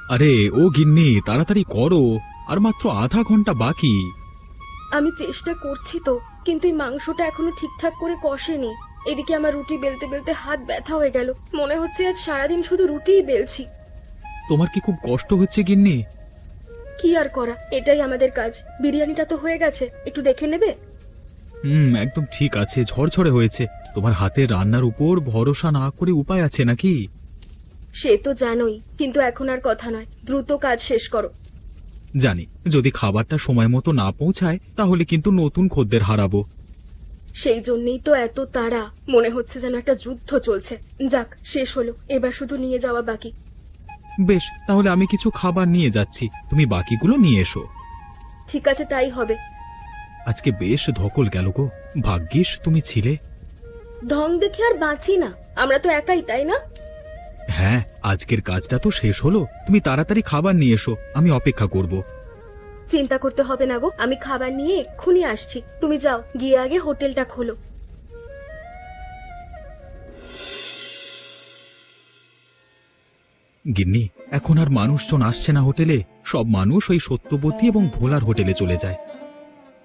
আরে ও গিন্নি, তাড়াতাড়ি করো, আর মাত্র আধা ঘন্টা বাকি। আমি চেষ্টা করছি তো, কিন্তু এই মাংসটা এখনো ঠিকঠাক করে কষেনি। এদিকে আমার রুটি বেলতে বেলতে হাত ব্যথা হয়ে গেল, মনে হচ্ছে আজ সারাদিন শুধু রুটিই বেলছি। তোমার কি খুব কষ্ট হচ্ছে গিন্নি? কি আর করা, এটাই আমাদের কাজ। বিরিয়ানিটা তো হয়ে গেছে, একটু দেখে নেবে? একদম ঠিক আছে, ঝরঝরে হয়েছে। তোমার হাতের রান্নার উপর ভরসা না করে উপায় আছে নাকি? সে তো জানোই, কিন্তু এখন আর কথা নয়, দ্রুত কাজ শেষ করো। জানি, যদি খাবারটা সময় মতো না পৌঁছায় তাহলে কিন্তু নতুন খদ্দের হারাবো। সেই জন্যই তো এত তাড়া, মনে হচ্ছে যেন একটা যুদ্ধ চলছে। যাক, শেষ হলো, এবার শুধু নিয়ে যাওয়া বাকি। বেশ, তাহলে আমি কিছু খাবার নিয়ে যাচ্ছি, তুমি বাকিগুলো নিয়ে এসো। ঠিক আছে, তাই হবে। আজকে বেশ ধকল গেল গো, ভাগ্যিস তুমি ছিলে। ঢং দেখে আর বাঁচি না, আমরা তো একাই, তাই না? হ্যাঁ, আজকের কাজটা তো শেষ হলো, তুমি তাড়াতাড়ি খাবার নিয়ে এসো, আমি অপেক্ষা করব। চিন্তা করতে হবে না গো, আমি খাবার নিয়ে এক্ষুনি আসছি। তুমি যাও, গিয়ে আগে হোটেলটা খোলো। গিন্নি, এখন আর মানুষজন আসছে না হোটেলে, সব মানুষ ওই সত্যবতী এবং ভোলার হোটেলে চলে যায়।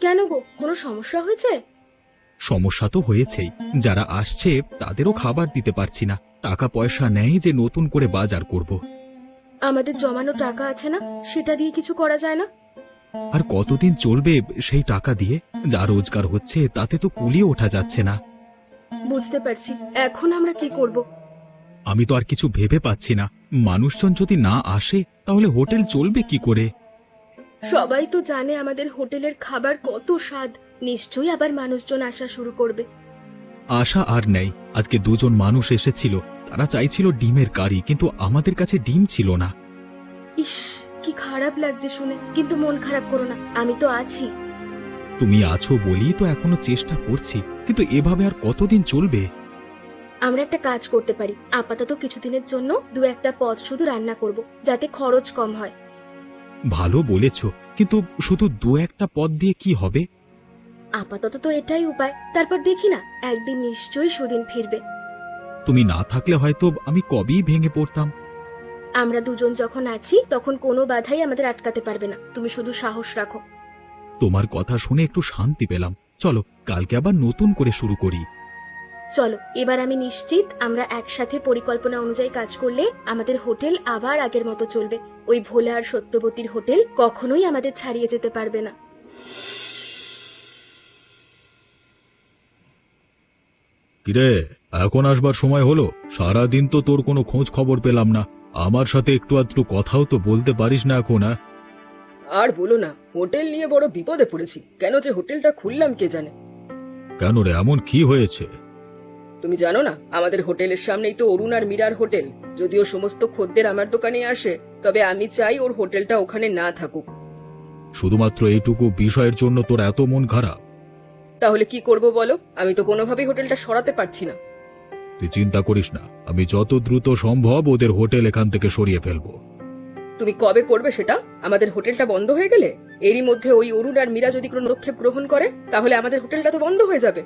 কেন গো, কোনো সমস্যা হয়েছে? সমস্যা তো হয়েছেই, যারা আসছে তাদেরও খাবার দিতে পারছি না, টাকা পয়সা নেই যে নতুন করে বাজার করব। আমাদের জমানো টাকা আছে না, সেটা দিয়ে কিছু করা যায় না? আর কতদিন চলবে সেই টাকা দিয়ে? যা রোজগার হচ্ছে তাতে তো কুলিয়ে ওঠা যাচ্ছে না। বুঝতে পারছি, এখন আমরা কি করব? আমি তো আর কিছু ভেবে পাচ্ছি না, মানুষজন যদি না আসে তাহলে হোটেল চলবে কি করে? সবাই তো জানে আমাদের হোটেলের খাবার কত স্বাদ, নিশ্চয়ই আবার মানুষজন আসা শুরু করবে। আশা আর নেই। আজকে দুজন মানুষ এসেছিল, তারা চাইছিল ডিমের কারি, কিন্তু আমাদের কাছে ডিম ছিল না। ইস, কি খারাপ লাগছে শুনে, কিন্তু মন খারাপ করো না, আমি তো আছি। তুমি আছো বলি তো এখনো চেষ্টা করছি, কিন্তু এভাবে আর কতদিন চলবে? আমরা একটা কাজ করতে পারি, আপাতত কিছুদিনের জন্য দু একটা পদ শুধু রান্না করব, যাতে খরচ কম হয়। ভালো বলেছ, কিন্তু শুধু দু একটা পদ দিয়ে কি হবে? আপাতত তো এটাই উপায়, তারপর দেখি না, একদিন নিশ্চয়ই সুদিন ফিরবে। তুমি না থাকলে হয়তো আমি কবেই ভেঙে পড়তাম। আমরা দুজন যখন আছি তখন কোনো বাধাই আমাদের আটকাতে পারবে না, তুমি শুধু সাহস রাখো। তোমার কথা শুনে একটু শান্তি পেলাম। চলো, কালকে আবার নতুন করে শুরু করি। চলো, এবার আমি নিশ্চিত আমরা একসাথে পরিকল্পনা অনুযায়ী কাজ করলে আমাদের হোটেল আবার আগের মতো চলবে। ওই ভোলা আর সত্যবতীর হোটেল কখনোই আমাদের ছাড়িয়ে যেতে পারবে না। কিরে, এখন আসবার সময় হলো? সারা দিন তো তোর কোনো খোঁজ খবর পেলাম না। আমার সাথে একটু আধটু কথাও তো বলতে পারিস না এখন? আর বলো না, হোটেল নিয়ে বড় বিপদে পড়েছি। কেন যে হোটেলটা খুললাম কে জানে। কেন রে, এমন কি হয়েছে? তুমি জানো না, আমাদের হোটেলের সামনেই তো অরুণ আর মীরার হোটেল। যদিও সমস্ত খদ্দের আমার দোকানে আসে, তবে আমি চাই ওর হোটেলটা ওখানে না থাকুক। শুধুমাত্র এইটুকু বিষয়ের জন্য তোর এত মন খারাপ? তাহলে কি করব বলো, আমি তো কোনোভাবেই হোটেলটা সরাতে পারছি না। তুই চিন্তা করিস না, আমি যত দ্রুত সম্ভব ওদের হোটেল এখান থেকে সরিয়ে ফেলবো। তুমি কবে করবে সেটা? আমাদের হোটেলটা বন্ধ হয়ে গেলে, এরই মধ্যে ওই অরুণ আর মীরা যদি কোনো পদক্ষেপ গ্রহণ করে, তাহলে আমাদের হোটেলটা তো বন্ধ হয়ে যাবে।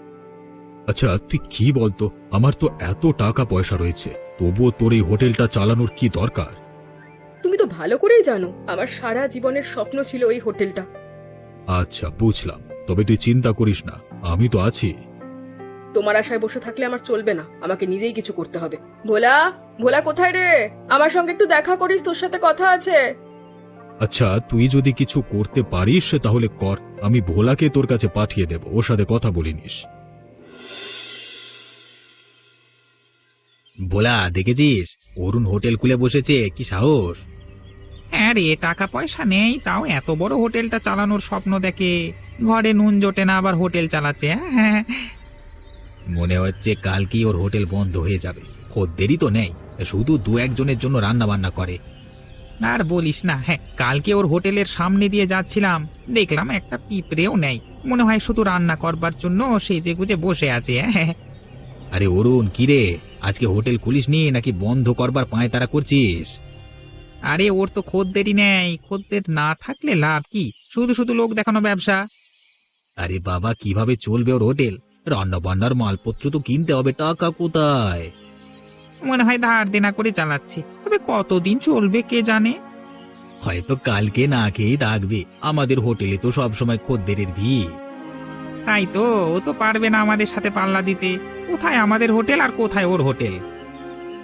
আচ্ছা, তুই কি বলতো, আমার তো এত টাকা পয়সা রয়েছে, তবুও তোর এই হোটেলটা চালানোর কি দরকার? তুমি তো ভালো করেই জানো আমার সারা জীবনের স্বপ্ন ছিল এই হোটেলটা। আচ্ছা, বুঝলাম, তবে তুই চিন্তা করিস না, আমি তো আছি। তোমার আশায় বসে থাকলে আমার চলবে না, আমাকে নিজেই কিছু করতে হবে। ভোলা, ভোলা কোথায় রে? আমার সঙ্গে একটু দেখা করিস, তোর সাথে কথা আছে। আচ্ছা, তুই যদি কিছু করতে পারিস তাহলে কর, আমি ভোলাকে তোর কাছে পাঠিয়ে দেব, ওর সাথে কথা বলে নিস। ভোলা, দেখেছিস অরুণ হোটেল খুলে বসেছে, কি সাহস! হ্যাঁ রে, টাকা পয়সা নেই তাও এত বড় হোটেলটা চালানোর স্বপ্ন দেখে। ঘরে নুন জোটে না, আবার হোটেল চালাচ্ছে। হ্যাঁ, মনে হচ্ছে কালকেই ওর হোটেল বন্ধ হয়ে যাবে। খদ্দেরই তো নেই, শুধু দু একজনের জন্য রান্না বান্না করে। আর বলিস না। হ্যাঁ, কালকে ওর হোটেলের সামনে দিয়ে যাচ্ছিলাম, দেখলাম একটা পিঁপড়েও নেই। মনে হয় শুধু রান্না করবার জন্য সেজে গুজে বসে আছে। হ্যাঁ, আরে অরুণ, কিরে, আজকে হোটেল খুলিসনি নাকি বন্ধ করবার পায়তারা করছিস? আরে ওর তো খদ্দেরই নেই, খদ্দের না থাকলে লাভ কি, শুধু শুধু লোক দেখানো ব্যবসা। আরে বাবা, কিভাবে চলবে ওর হোটেল? রান্না বান্নার মালপত্র তো কিনতে হবে, টাকা কোথায়? মনে হয় ধার দেনা করে চালাচ্ছে, তবে কতদিন চলবে কে জানে। হয়তো কালকে না খেয়েই থাকবে। আমাদের হোটেলে তো সবসময় খদ্দেরের ভিড়। তাই তো, ও তো পারবে না আমাদের সাথে পাল্লা দিতে। কোথায় আমাদের হোটেল আর কোথায় ওর হোটেল?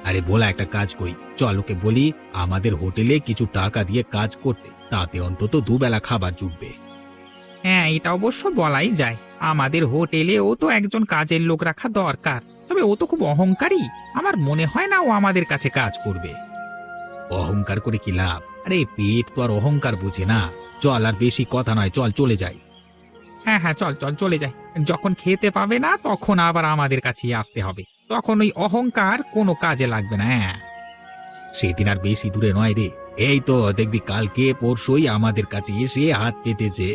আরে বলা, একটা কাজ করি, চল ওকে বলি আমাদের হোটেলে কিছু টাকা দিয়ে কাজ করতে, তাতে অন্তত দুবেলা খাবার জুটবে। হ্যাঁ, এটা অবশ্য বলাই যায়। আমাদের হোটেলে ও তো একজন কাজের লোক রাখা দরকার। তবে ও তো খুব অহংকারী। আমার মনে হয় না ও আমাদের কাছে কাজ করবে। অহংকার করে কি লাভ? আরে পেট তো আর অহংকার বুঝে না। চল, আর বেশি কথা নয়, চল চলে যাই। হ্যাঁ হ্যাঁ, চল চল চলে যাই। যখন খেতে পাবে না তখন আবার আমাদের কাছেই আসতে হবে। তখন ওই অহংকার কোনো কাজে লাগবে না। হ্যাঁ, সেদিন আর বেশি দূরে নয় রে। এই তো দেখবি কালকে পরশুই আমাদের কাছে এসে হাত পেতেছে।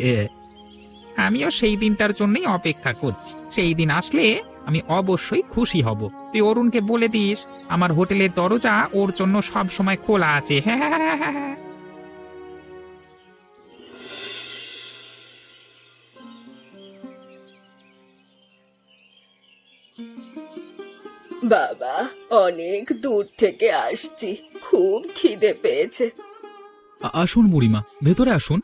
আমিও সেই দিনটার জন্যই অপেক্ষা করছি। সেই দিন আসলে আমি অবশ্যই খুশি হব। তুই অরুণকে বলে দিস আমার হোটেলের দরজা ওর জন্য সব সময় খোলা আছে। হ্যাঁ হ্যাঁ হ্যাঁ হ্যাঁ হ্যাঁ। বাবা, অনেক দূর থেকে আসছি, খুব খিদে পেয়েছে। আসুন বুড়িমা, ভেতরে আসুন।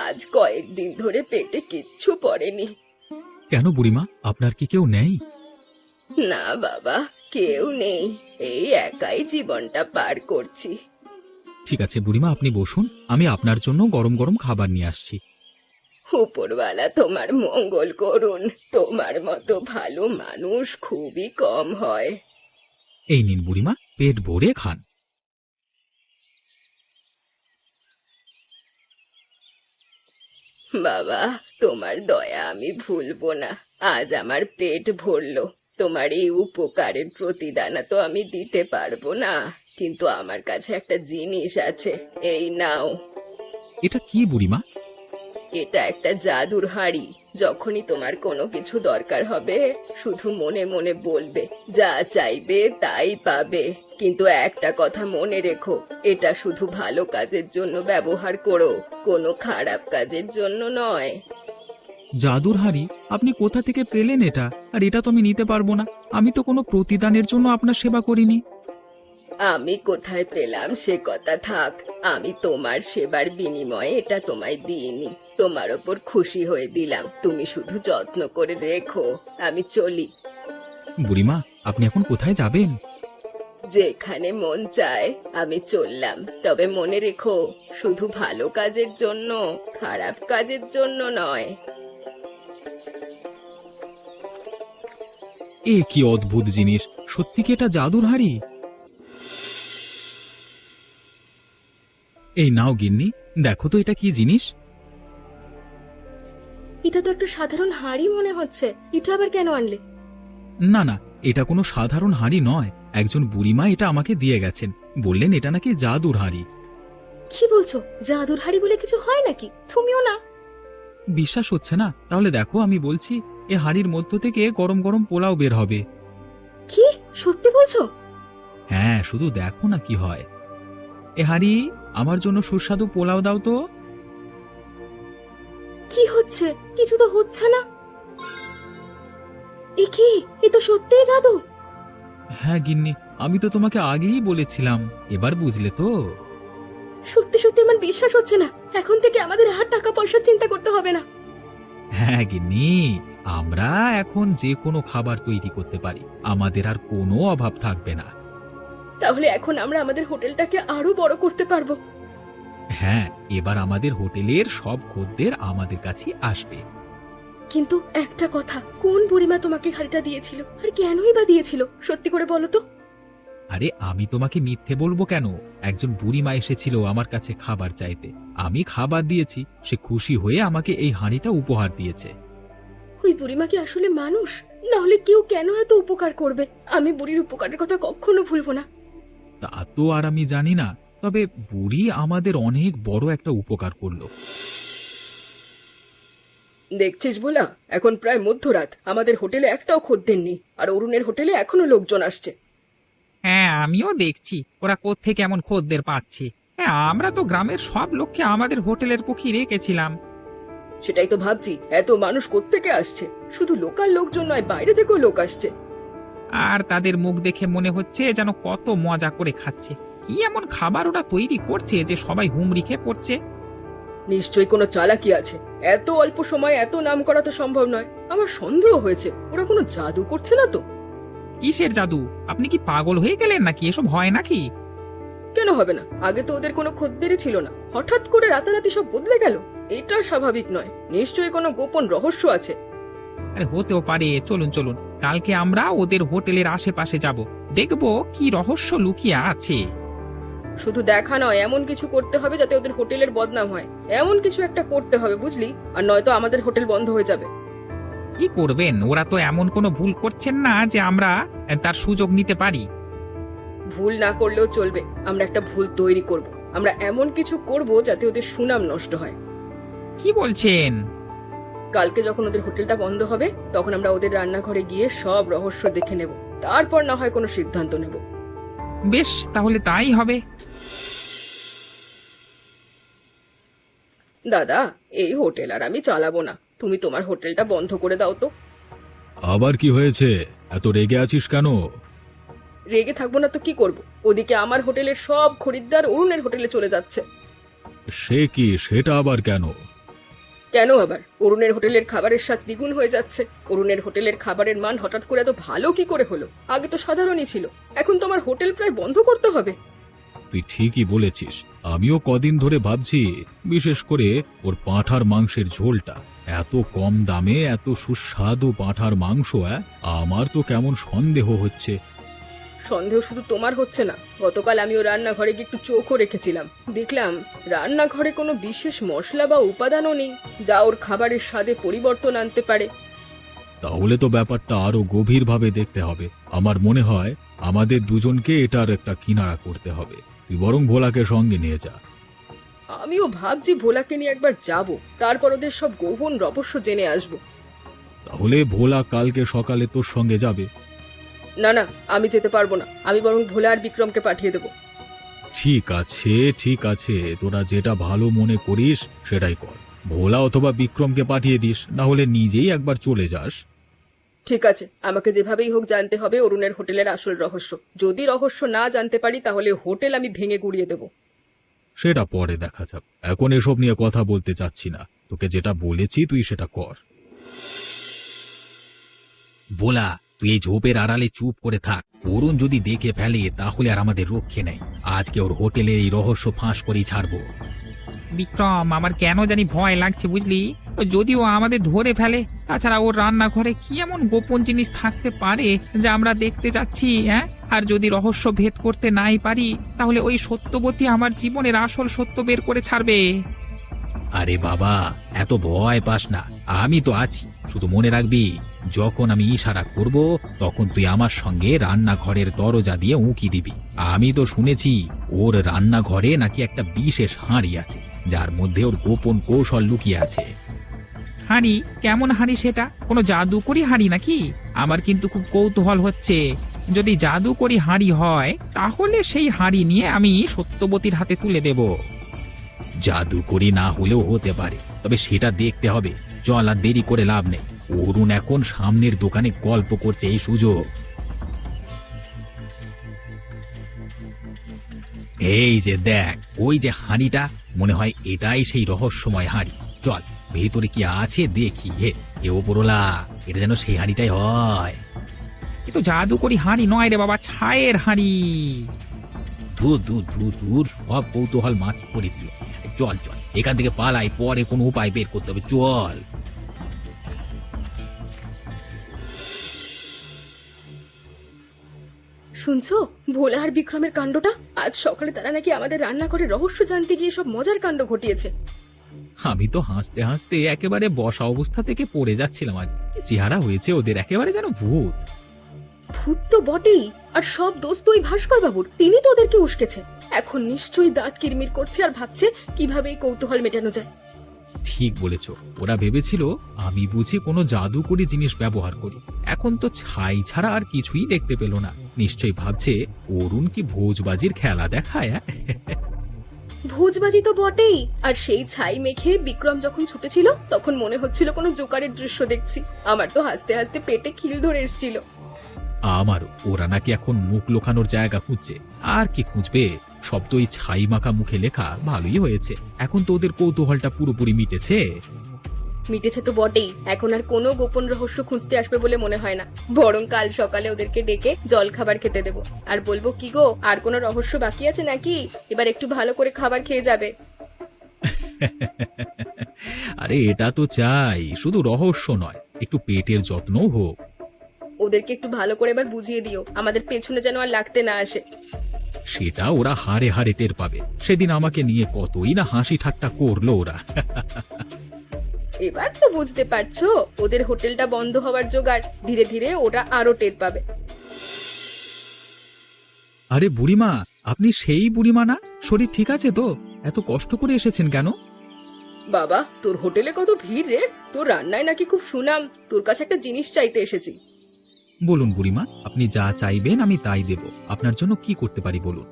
আজ কয়েকদিন ধরে পেটে কিচ্ছু পড়েনি। কেন বুড়িমা, আপনার কি কেউ নেই? না বাবা, কেউ নেই, এই একাই জীবনটা পার করছি। ঠিক আছে বুড়িমা, আপনি বসুন, আমি আপনার জন্য গরম গরম খাবার নিয়ে আসছি। উপরওয়ালা তোমার মঙ্গল করুন। তোমার মতো ভালো মানুষ খুবই কম হয়। এই নিন বুড়িমা, পেট ভরে খান। বাবা, তোমার দয়া আমি ভুলবো না। আজ আমার পেট ভরলো। তোমার এই উপকারের প্রতিদান তো আমি দিতে পারবো না, কিন্তু আমার কাছে একটা জিনিস আছে, এই নাও। এটা কি বুড়িমা? এটা একটা জাদুর হাঁড়ি। যখনই তোমার কোনো কিছু দরকার হবে শুধু মনে মনে বলবে, যা চাইবে তাই পাবে। কিন্তু একটা কথা মনে রেখো, এটা শুধু ভালো কাজের জন্য ব্যবহার করো, কোনো খারাপ কাজের জন্য নয়। জাদুর হাড়ি? আপনি কোথা থেকে পেলেন এটা? আর এটা তো আমি নিতে পারবো না। আমি তো কোনো প্রতিদানের জন্য আপনার সেবা করিনি। আমি কোথায় পেলাম সে কথা থাক, আমি তোমার সেবার বিনিময়ে এটা তোমায় দিইনি, তোমার ওপর খুশি হয়ে দিলাম। তুমি শুধু যত্ন করে রেখো। আমি চলি। বুড়িমা, আপনি এখন কোথায় যাবেন? যেখানে মন চায় আমি চললাম, তবে মনে রেখো, শুধু ভালো কাজের জন্য, খারাপ কাজের জন্য নয়। এ কি অদ্ভুত জিনিস! সত্যি কি এটা জাদুর হাড়ি? এই নাও গিন্নি, দেখো তো এটা কি জিনিস। এটা তো একটা সাধারণ হাঁড়ি মনে হচ্ছে, এটা আবার কেন আনলে? না না, এটা কোনো সাধারণ হাড়ি নয়। একজন বুড়িমা এটা আমাকে দিয়ে গেছেন, বললেন এটা নাকি জাদুর হাড়ি। কি বলছো? জাদুর হাঁড়ি বলে কিছু হয় নাকি? তুমিও না? বিশ্বাস হচ্ছে না? তাহলে দেখো, আমি বলছি, এ হাড়ির মধ্য থেকে গরম গরম পোলাও বের হবে। কি সত্যি বলছো? হ্যাঁ, শুধু দেখো না কি হয়। এ হাড়ি, আমার জন্য সুস্বাদু পোলাও দাও তো। কি হচ্ছে? কিছু তো হচ্ছে না। এ কি? এ তো সত্যিই জাদু। হ্যাঁ গিন্নি, আমি তো তোমাকে আগেই বলেছিলাম, এবার বুঝলে তো? সত্যি সত্যি আমার বিশ্বাস হচ্ছে না। এখন থেকে আমাদের আর টাকা পয়সার চিন্তা করতে হবে না। হ্যাঁ গিন্নি, আমরা এখন যে কোনো খাবার তৈরি করতে পারি, আমাদের আর কোনো অভাব থাকবে না। তাহলে এখন আমরা আমাদের হোটেলটাকে আরো বড় করতে পারবো। হ্যাঁ, এবার আমাদের হোটেলের সব খদ্দের আমাদের কাছে আসবে। কিন্তু একটা কথা, কোন বুড়িমা তোমাকে হাঁড়িটা দিয়েছিল আর কেনই বা দিয়েছিল? সত্যি করে বলো তো। আরে আমি তোমাকে মিথ্যে বলবো কেন? একজন বুড়িমা এসেছিল আমার কাছে খাবার চাইতে, আমি খাবার দিয়েছি, সে খুশি হয়ে আমাকে এই হাঁড়িটা উপহার দিয়েছে। ওই বুড়িমা কি আসলে মানুষ? না হলে কেউ কেন এত উপকার করবে? আমি বুড়ির উপকারের কথা কখনো ভুলবো না। তা তো আর আমি জানি না, তবে বুড়ি আমাদের অনেক বড় একটা উপকার করলো। দেখছিস বলা, এখন প্রায় মধ্যরাত, আমাদের হোটেলে একটাও খদ্দের নেই, আর অরুণের হোটেলে এখনো লোকজন আসছে। হ্যাঁ, আমিও দেখছি ওরা কোত্থেকে এমন খদ্দের পাচ্ছে। হ্যাঁ, আমরা তো গ্রামের সব লোককে আমাদের হোটেলের পক্ষে রেখেছিলাম। সেটাই তো ভাবছি, এত মানুষ কোত্থেকে আসছে। শুধু লোকাল লোকজন নয়, বাইরে থেকেও লোক আসছে। আর তাদের মুখ দেখে মনে হচ্ছে যেন কত মজা করে খাচ্ছে। কি এমন খাবার ওরা তৈরি করছে যে সবাই হুমড়ি খেয়ে পড়ছে? নিশ্চয়ই কোনো চালাকি আছে। এত অল্প সময় এত নাম করা তো সম্ভব নয়। আমার সন্দেহ হয়েছে ওরা কোনো জাদু করছে না তো। কিসের জাদু? আপনি কি পাগল হয়ে গেলেন নাকি? এসব হয় নাকি? কেন হবে না? আগে তো ওদের কোনো খদ্দেরই ছিল না, হঠাৎ করে রাতারাতি সব বদলে গেল। এটা স্বাভাবিক নয়। নিশ্চয়ই কোনো গোপন রহস্য আছে। আরে হতেও পারে। চলুন চলুন, কালকে আমরা ওদের হোটেলের আশেপাশে যাব, দেখবো কি রহস্য লুকিয়ে আছে। শুধু দেখা নয়, এমন কিছু করতে হবে যাতে ওদের হোটেলের বদনাম হয়। এমন কিছু একটা করতে হবে, বুঝলি? আর নয়তো আমাদের হোটেল বন্ধ হয়ে যাবে। কি করবেন? ওরা তো এমন কোনো ভুল করছেন না যে আমরা তার সুযোগ নিতে পারি। ভুল না করলেও চলবে। আমরা একটা ভুল তৈরি করব। আমরা এমন কিছু করব যাতে ওদের সুনাম নষ্ট হয়। কি বলছেন? কালকে যখন ওদের হোটেলটা বন্ধ হবে তখন আমরা ওদের রান্নাঘরে গিয়ে সব রহস্য দেখে নেব। তারপর না হয় কোনো সিদ্ধান্ত নেব। বেশ, তাহলে তাই হবে। দাদা, এই হোটেল আর আমি চালাবো না। তুমি তোমার হোটেলটা বন্ধ করে দাও তো। আবার কি হয়েছে? এত রেগে আছিস কেন? রেগে থাকবো না তো কি করব? ওদিকে আমার হোটেলের সব খরিদ্দার অরুণের হোটেলে চলে যাচ্ছে। সে কি? সেটা আবার কেন? কেন আবার? অরুণের হোটেলের খাবারের স্বাদ দ্বিগুণ হয়ে যাচ্ছে। অরুণের হোটেলের খাবারের মান হঠাৎ করে এত ভালো কি করে হলো? আগে তো সাধারণই ছিল। এখন তো আমার হোটেল প্রায় বন্ধ করতে হবে। তুই ঠিকই বলেছিস। আমিও কদিন ধরে ভাবছি, বিশেষ করে ওর পাঁঠার মাংসের ঝোলটা এত কম দামে এত সুস্বাদু পাঁঠার মাংস, আমার তো কেমন সন্দেহ হচ্ছে। সন্দেহ শুধু তোমার হচ্ছে না, গতকাল আমিও রান্নাঘরে গিয়ে একটু চোখও রেখেছিলাম। দেখলাম রান্নাঘরে কোনো বিশেষ মশলা বা উপাদানও নেই যা ওর খাবারের স্বাদে পরিবর্তন আনতে পারে। তাহলে তো ব্যাপারটা আরো গভীরভাবে দেখতে হবে। আমার মনে হয় আমাদের দুজনকে এটার একটা কিনারা করতে হবে। তুই বরং ভোলাকে সঙ্গে নিয়ে যা। আমিও ভাবছি ভোলাকে নিয়ে একবার যাব, তারপর ওদের সব গোপন রহস্য জেনে আসব। তাহলে ভোলা কালকে সকালে তোর সঙ্গে যাবে? না না, আমি যেতে পারবো না। আমি বরং ভোলা আর বিক্রমকে পাঠিয়ে দেবো। ঠিক আছে ঠিক আছে, তোরা যেটা ভালো মনে করিস সেটাই কর। ভোলা অথবা বিক্রমকে পাঠিয়ে দিস, না হলে নিজেই একবার চলে যাস। ঠিক আছে, আমাকে যেভাবেই হোক জানতে হবে অরুণের হোটেলের আসল রহস্য। যদি রহস্য না জানতে পারি তাহলে হোটেল আমি ভেঙে গুড়িয়ে দেব। সেটা পরে দেখা যাক, এখন এসব নিয়ে কথা বলতে চাচ্ছি না। তোকে যেটা বলেছি তুই সেটা কর। ভোলা, তুই এই ঝোপের আড়ালে চুপ করে থাক। অরুণ যদি দেখে ফেলে তাহলে আর আমাদের রক্ষে নেই। আজকে ওর হোটেলের এই রহস্য ফাঁস করেই ছাড়বো। বিক্রম, আমার কেন জানি ভয় লাগছে, বুঝলি? যদিও আমাদের ধরে ফেলে, তাছাড়া ওর রান্নাঘরে কি এমন গোপন জিনিস থাকতে পারে যা আমরা দেখতে যাচ্ছি, হ্যাঁ? আর যদি রহস্য ভেদ করতে নাই পারি তাহলে ওই সত্যবতী আমার জীবনের আসল সত্য বের করে ছাড়বে। আরে বাবা, এত ভয় পাস না, আমি তো আছি। শুধু মনে রাখবি, যখন আমি ইশারা করব তখন তুই আমার সঙ্গে রান্নাঘরের দরজা দিয়ে উঁকি দিবি। আমি তো শুনেছি ওর রান্নাঘরে নাকি একটা বিশেষ হাঁড়ি আছে, যার মধ্যে ওর গোপন কৌশল লুকিয়ে আছে। হাঁড়ি? কেমন হাঁড়ি সেটা? কোনো জাদুকরি হাঁড়ি নাকি? আমার কিন্তু খুব কৌতূহল হচ্ছে। যদি জাদুকরি হাঁড়ি হয় তাহলে সেই হাঁড়ি নিয়ে আমি সত্যবতীর হাতে তুলে দেব। জাদুকরি না হলেও হতে পারে, তবে সেটা দেখতে হবে। চল, আর দেরি করে লাভ নেই। অরুণ এখন সামনের দোকানে গল্প করছে, এই সুযোগ। এই যে দেখ, ওই যে হাঁড়িটা, মনে হয় এটাই সেই রহস্যময় হাঁড়ি। চল, ভেতরে কি আছে দেখি। এ ওপরওয়ালা, এটা যেন সেই হাঁড়িটাই হয়। এ তো জাদুকরি হাঁড়ি নয় রে বাবা, ছায়ের হাঁড়ি। ধুর ধুর ধুর ধুর, সব কৌতূহল মাছ করে দিল। চল চল, এখান থেকে পালাই, পরে কোনো উপায় বের করতে হবে। চল। শুনছো ভোলা আর বিক্রমের কাণ্ডটা? আজ সকালে তারা নাকি আমাদের রান্নাঘরে রহস্য জানতে গিয়ে সব মজার কাণ্ড ঘটিয়েছে। আমি তো হাসতে হাসতে একেবারে বসা অবস্থা থেকে পড়ে যাচ্ছিলাম। আর কি চেহারা হয়েছে ওদের, একেবারে যেন ভূত। ভূত তো বটেই, আর সব দোষ তো ওই ভাস্কর বাবুর। তিনি তো ওদেরকে উস্কেছে। এখন নিশ্চয়ই দাঁত কিরমির করছে আর ভাবছে কিভাবে এই কৌতূহল মেটানো যায়। ঠিক বলেছ, ওরা ভেবেছিল আমি বুঝি কোনো জাদুকরি জিনিস ব্যবহার করি। এখন তো ছাই ছাড়া আর কিছুই দেখতে পেল না। নিশ্চয়ই ভাবছে অরুণ কি ভোজবাজির খেলা দেখায়। ভোজবাজি তো বটেই, আর সেই ছাই মেখে বিক্রম যখন ছুটেছিল তখন মনে হচ্ছিল কোনো জোকারের দৃশ্য দেখছি। আমার তো হাসতে হাসতে পেটে খিল ধরে এসেছিল। আমারও। ওরা নাকি এখন মুখ লোকানোর জায়গা খুঁজছে। আর কি খুঁজবে, সব তো এই ছাই মাখা মুখে লেখা। ভালোই হয়েছে, এখন তো ওদের কৌতূহলটা পুরোপুরি মিটেছে। মিটেছে তো বটেই, এখন আর কোনো গোপন রহস্য খুঁজতে আসবে বলে মনে হয় না। বরং কাল সকালে ওদেরকে ডেকে জল খাবার খেতে দেবো, আর বলবো, কি গো, আর কোনো রহস্য বাকি আছে নাকি? এবার একটু ভালো করে খাবার খেয়ে যাবে। আরে এটা তো চাই, শুধু রহস্য নয়, একটু পেটের যত্নও হোক। ওদেরকে একটু ভালো করে এবার বুঝিয়ে দিও, আমাদের পেছনে যেন আর লাগতে না আসে। সেটা ওরা হাড়ে হাড়ে টের পাবে। সেদিন আমাকে নিয়ে কতই না হাসি ঠাট্টা করলো ওরা। এবার তো বুঝতে পারছো, ওদের হোটেলটা বন্ধ হওয়ার জোগাড়। ধীরে ধীরে ওরা আরো টের পাবে। আরে বুড়িমা, আপনি সেই বুড়িমা না? শরীর ঠিক আছে তো? এত কষ্ট করে এসেছেন কেন? বাবা, তোর হোটেলে কত ভিড় রে! তোর রান্নায় নাকি খুব সুনাম। তোর কাছে একটা জিনিস চাইতে এসেছি। বলুন বুড়িমা, আপনি যা চাইবেন আমি তাই দেব। আপনার জন্য কি করতে পারি বলুন।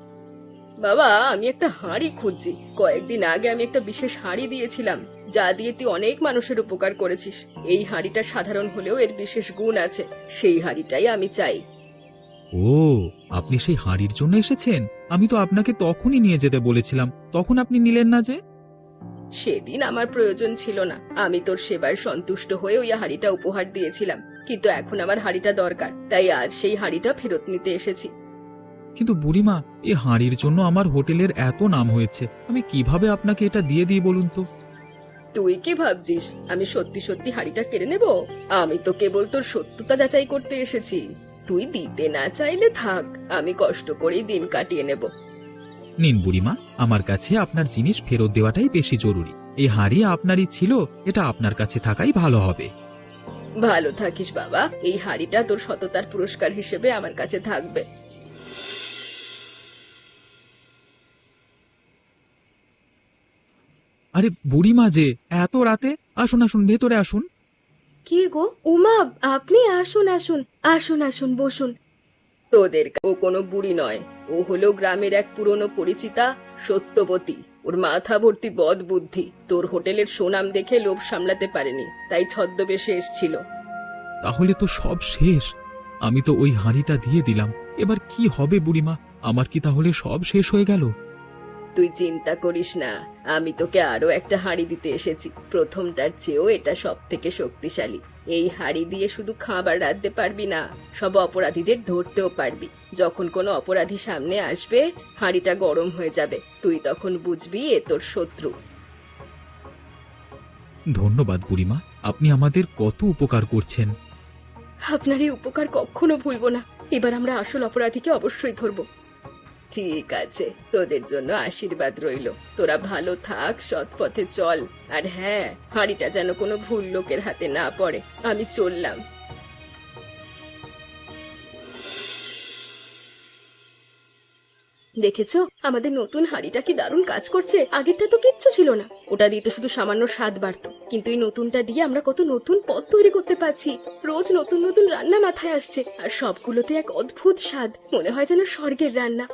বাবা, আমি একটা হাঁড়ি খুঁজছি। কয়েকদিন আগে আমি একটা বিশেষ হাঁড়ি দিয়েছিলাম, যা দিয়ে তুই অনেক মানুষের উপকার করেছিস। এই হাঁড়িটা সাধারণ হলেও এর বিশেষ গুণ আছে। সেই হাঁড়িটাই আমি চাই। ও, আপনি সেই হাঁড়ির জন্য এসেছেন? আমি তো আপনাকে তখনই নিয়ে যেতে বলেছিলাম, তখন আপনি নিলেন না যে? সেদিন আমার প্রয়োজন ছিল না। আমি তোর সেবায় সন্তুষ্ট হয়ে ওই হাঁড়িটা উপহার দিয়েছিলাম, কিন্তু এখন আমার হাঁড়িটা দরকার, তাই আজ সেই হাঁড়িটা ফেরত নিতে এসেছি। কিন্তু বুড়িমা, এই হাঁড়ির জন্য আমার হোটেলের এত নাম হয়েছে, আমি কিভাবে আপনাকে এটা দিয়ে দিই বলুন তো? তুই কি ভাবছিস আমি সত্যি সত্যি হাঁড়িটা কেড়ে নেব? আমি তো কেবল তোর সত্যতা যাচাই করতে এসেছি। তুই দিতে না চাইলে থাক, আমি কষ্ট করেই দিন কাটিয়ে নেব। নিন বুড়িমা, আমার কাছে আপনার জিনিস ফেরত দেওয়াটাই বেশি জরুরি। এই হাঁড়ি আপনারই ছিল, এটা আপনার কাছে থাকাই ভালো হবে। ভালো থাকিস বাবা, এই হাঁড়িটা তোর সততার পুরস্কার হিসেবে আমার কাছে থাকবে। আরে বুড়িমা যে, এত রাতে! আসুন আসুন, ভেতরে আসুন। কি গো উমা, আপনি আসুন আসুন আসুন আসুন, বসুন। তোদের ও কোনো বুড়ি নয়, ও হলো গ্রামের এক পুরনো পরিচিতা, সত্যবতী। ওর মাথা ভর্তি বদ বুদ্ধি। তোর হোটেলের সুনাম দেখে লোভ সামলাতে পারেনি, তাই ছদ্মবেশে এসেছিল। তাহলে তো সব শেষ। আমি তো ওই হাঁড়িটা দিয়ে দিলাম, এবার কি হবে বুড়িমা? আমার কি তাহলে সব শেষ হয়ে গেল? তুই চিন্তা করিস না, আমি তোকে আরো একটা হাঁড়ি দিতে এসেছি। প্রথমটার চেয়েও এটা সব থেকে শক্তিশালী। এই হাঁড়ি দিয়ে শুধু খাবার রাঁধতে পারবি না, সব অপরাধীদের ধরতেও পারবি। যখন কোনো অপরাধী সামনে আসবে, হাঁড়িটা গরম হয়ে যাবে, তুই তখন বুঝবি এ তোর শত্রু। ধন্যবাদ বুড়িমা, আপনি আমাদের কত উপকার করছেন। আপনার এই উপকার কখনো ভুলবো না। এবার আমরা আসল অপরাধীকে অবশ্যই ধরবো। ঠিক আছে, তোদের জন্য আশীর্বাদ রইল। তোরা ভালো থাক, সৎ পথে চল। আর হ্যাঁ, হাঁড়িটা যেন কোনো ভুল লোকের হাতে না পড়ে। আমি চললাম। দেখেছো আমাদের নতুন হাঁড়িটা কি দারুণ কাজ করছে? আগেরটা তো কিচ্ছু ছিল না, ওটা দিয়ে তো শুধু সামান্য স্বাদ বাড়তো। কিন্তু এই নতুনটা দিয়ে আমরা কত নতুন পদ তৈরি করতে পারছি। রোজ নতুন নতুন রান্না মাথায় আসছে, আর সবগুলোতে এক অদ্ভুত স্বাদ। মনে হয় যেন স্বর্গের রান্না।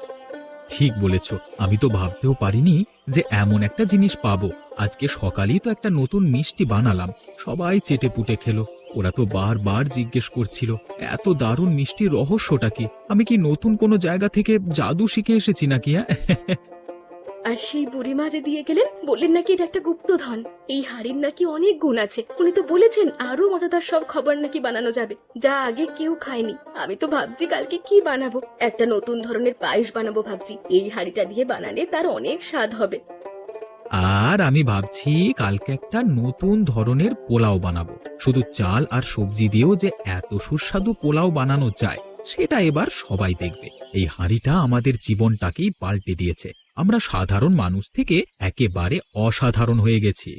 ঠিক বলেছ, আমি তো ভাবতেও পারিনি যে এমন একটা জিনিস পাবো। আজকে সকালেই তো একটা নতুন মিষ্টি বানালাম, সবাই চেটে পুটে খেলো। ওরা তো বারবার জিজ্ঞেস করছিল এত দারুণ মিষ্টির রহস্যটা কি। আমি কি নতুন কোনো জায়গা থেকে জাদু শিখে এসেছি নাকি? আর সেই বুড়িমা যে দিয়ে গেলেন, বললেন নাকি এটা একটা গুপ্তধন। এই হাড়ির নাকি অনেক গুণ আছে। উনি তো বলেছেন আরো মজাদার সব খাবার নাকি বানানো যাবে, যা আগে কেউ খায়নি। আমি তো ভাবছি কালকে কি বানাবো। একটা নতুন ধরনের পায়েস বানাবো ভাবছি। এই হাড়িটা দিয়ে বানালে তার অনেক স্বাদ হবে। আর আমি ভাবছি কালকে একটা নতুন ধরনের পোলাও বানাবো। শুধু চাল আর সবজি দিয়েও যে এত সুস্বাদু পোলাও বানানো যায়, সেটা এবার সবাই দেখবে। এই হাঁড়িটা আমাদের জীবনটাকেই পাল্টে দিয়েছে। আমরা সাধারণ মানুষ থেকে একেবারে অসাধারণ হয়ে গেছি।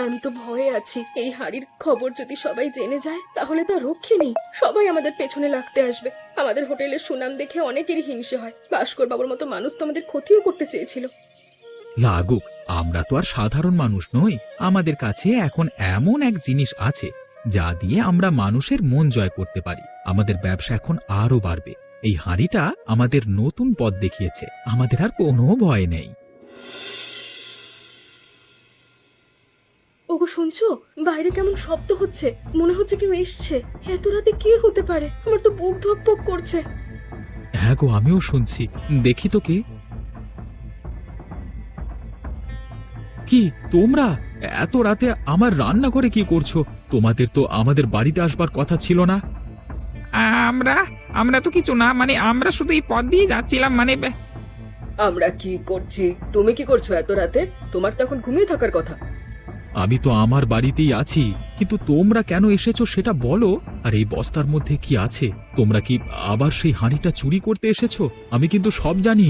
আমি তো ভয়ে আছি, এই হাড়ির খবর যদি সবাই জেনে যায় তাহলে তো আর রক্ষে নেই। সবাই আমাদের পেছনে লাগতে আসবে। আমাদের হোটেলের সুনাম দেখে অনেকেরই হিংসে হয়। ভাস্কর বাবুর মতো মানুষ তো আমাদের ক্ষতিও করতে চেয়েছিল। লাগুক, আমরা তো আর সাধারণ মানুষ নই। আমাদের কাছে এখন এমন এক জিনিস আছে যা দিয়ে আমরা মানুষের মন জয় করতে পারি। আমাদের ব্যবসা এখন আরো বাড়বে। এই হাঁড়িটা আমাদের নতুন পথ দেখিয়েছে। আমাদের আর কোনো ভয় নেই। ওগো শুনছো, বাইরে কেমন শব্দ হচ্ছে, মনে হচ্ছে কেউ এসছে। এত রাতে কে হতে পারে? আমার তো বুক ধকপক করছে। হ্যাঁ গো, আমিও শুনছি। দেখি তো কে। কি তোমরা এত রাতে আমার রান্নাঘরে কি করছো? তোমাদের তো আমাদের বাড়িতে আসবার কথা ছিল না। আমরা আমরা তো কিছু না, মানে আমরা শুধু এই পথ দিয়ে যাচ্ছিলাম, মানে আমরা কি করছি? তুমি কি করছো এত রাতে? তোমার তো এখন ঘুমিয়ে থাকার কথা। আমি তো আমার বাড়িতেই আছি, কিন্তু তোমরা কেন এসেছো সেটা বলো। আর এই বস্তার মধ্যে কি আছে? তোমরা কি আবার সেই হাঁড়িটা চুরি করতে এসেছো? আমি কিন্তু সব জানি।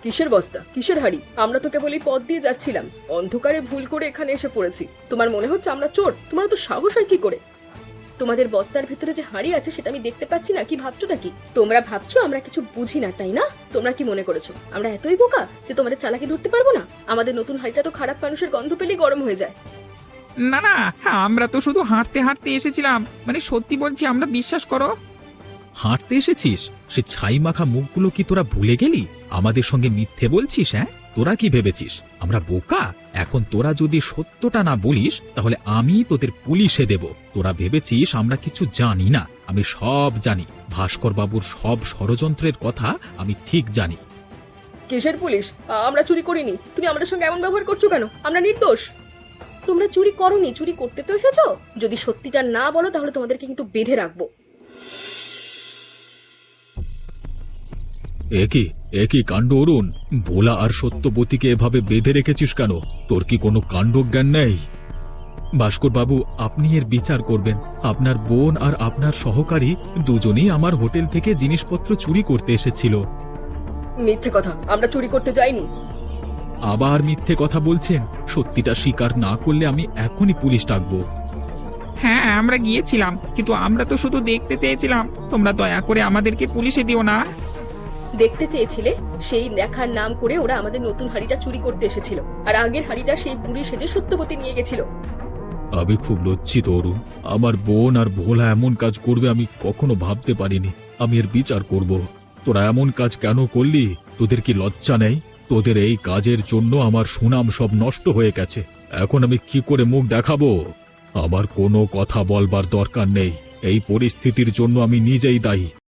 কিসের বস্তা, কিসের হাড়ি? আমরা তো কেবল এই পথ দিয়ে যাচ্ছিলাম, অন্ধকারে ভুল করে এখানে এসে পড়েছি। তোমার মনে হচ্ছে আমরা চোর? তোমার তো সাহস হয় কি করে? তোমাদের বস্তার ভিতরে যে হাড়ি আছে সেটা আমি দেখতে পাচ্ছি না। কি ভাবছোটা কি? তোমরা ভাবছো আমরা কিছু বুঝি না, তাই না? তোমরা কি মনে করেছো আমরা এতই বোকা যে তোমাদের চালাকি ধরতে পারবো না? আমাদের নতুন হাড়িটা তো খারাপ মানুষের গন্ধ পেলেই গরম হয়ে যায়। না না, আমরা তো শুধু হাঁটতে হাঁটতে এসেছিলাম, মানে সত্যি বলছি, আমরা বিশ্বাস করো। হাঁটতে এসেছিস? সে ছাই মাখা মুখগুলো কি তোরা ভুলে গেলি? আমাদের সঙ্গে মিথ্যে বলছিস? হ্যাঁ, তোরা কি ভেবেছিস আমরা বোকা? এখন তোরা যদি সত্যটা না বলিস তাহলে আমি তোদের পুলিশে দেব। তোরা ভেবেছিস আমরা কিছু জানি না? আমি সব জানি। ভাস্কর বাবুর সব ষড়যন্ত্রের কথা আমি ঠিক জানি। কিসের পুলিশ? আমরা চুরি করিনি। তুমি আমাদের সঙ্গে এমন ব্যবহার করছো কেন? আমরা নির্দোষ। তোমরা চুরি করোনি, চুরি করতে তো এসেছো। যদি সত্যিটা না বলো তাহলে তোমাদেরকে কিন্তু বেঁধে রাখবো। একই কাণ্ড অরুণ! ভোলা আর সত্যবতীকে এভাবে বেঁধে রেখেছিস কেন? তোর কি কোনো কাণ্ডজ্ঞান নেই? ভাস্কর বাবু, আপনি এর বিচার করবেন। আপনার বোন আর আপনার সহকারী দুজনেই আমার হোটেল থেকে জিনিসপত্র চুরি করতে এসেছিল। মিথ্যে কথা, আমরা চুরি করতে যাইনি। আবার মিথ্যে কথা বলছেন? সত্যিটা স্বীকার না করলে আমি এখনই পুলিশ ডাকবো। হ্যাঁ, আমরা গিয়েছিলাম, কিন্তু আমরা তো শুধু দেখতে চেয়েছিলাম। তোমরা দয়া করে আমাদেরকে পুলিশে দিও না। দেখতে চেয়েছিলে? সেই লেখার নাম করে ওরা আমাদের নতুন হাড়িটা চুরি করতে এসেছিল, আর আগের হাড়িটা সেই বুড়ি সেজে সত্যবতী নিয়ে গেছিল। আমি খুব লজ্জিত অরুণ। আমার বোন আর ভোলা এমন কাজ করবে আমি কখনো ভাবতে পারিনি। আমি এর বিচার করব। তোরা এমন কাজ কেন করলি? তোদের কি লজ্জা নেই? তোদের এই কাজের জন্য আমার সুনাম সব নষ্ট হয়ে গেছে। এখন আমি কি করে মুখ দেখাবো? আমার কোনো কথা বলবার দরকার নেই। এই পরিস্থিতির জন্য আমি নিজেই দায়ী।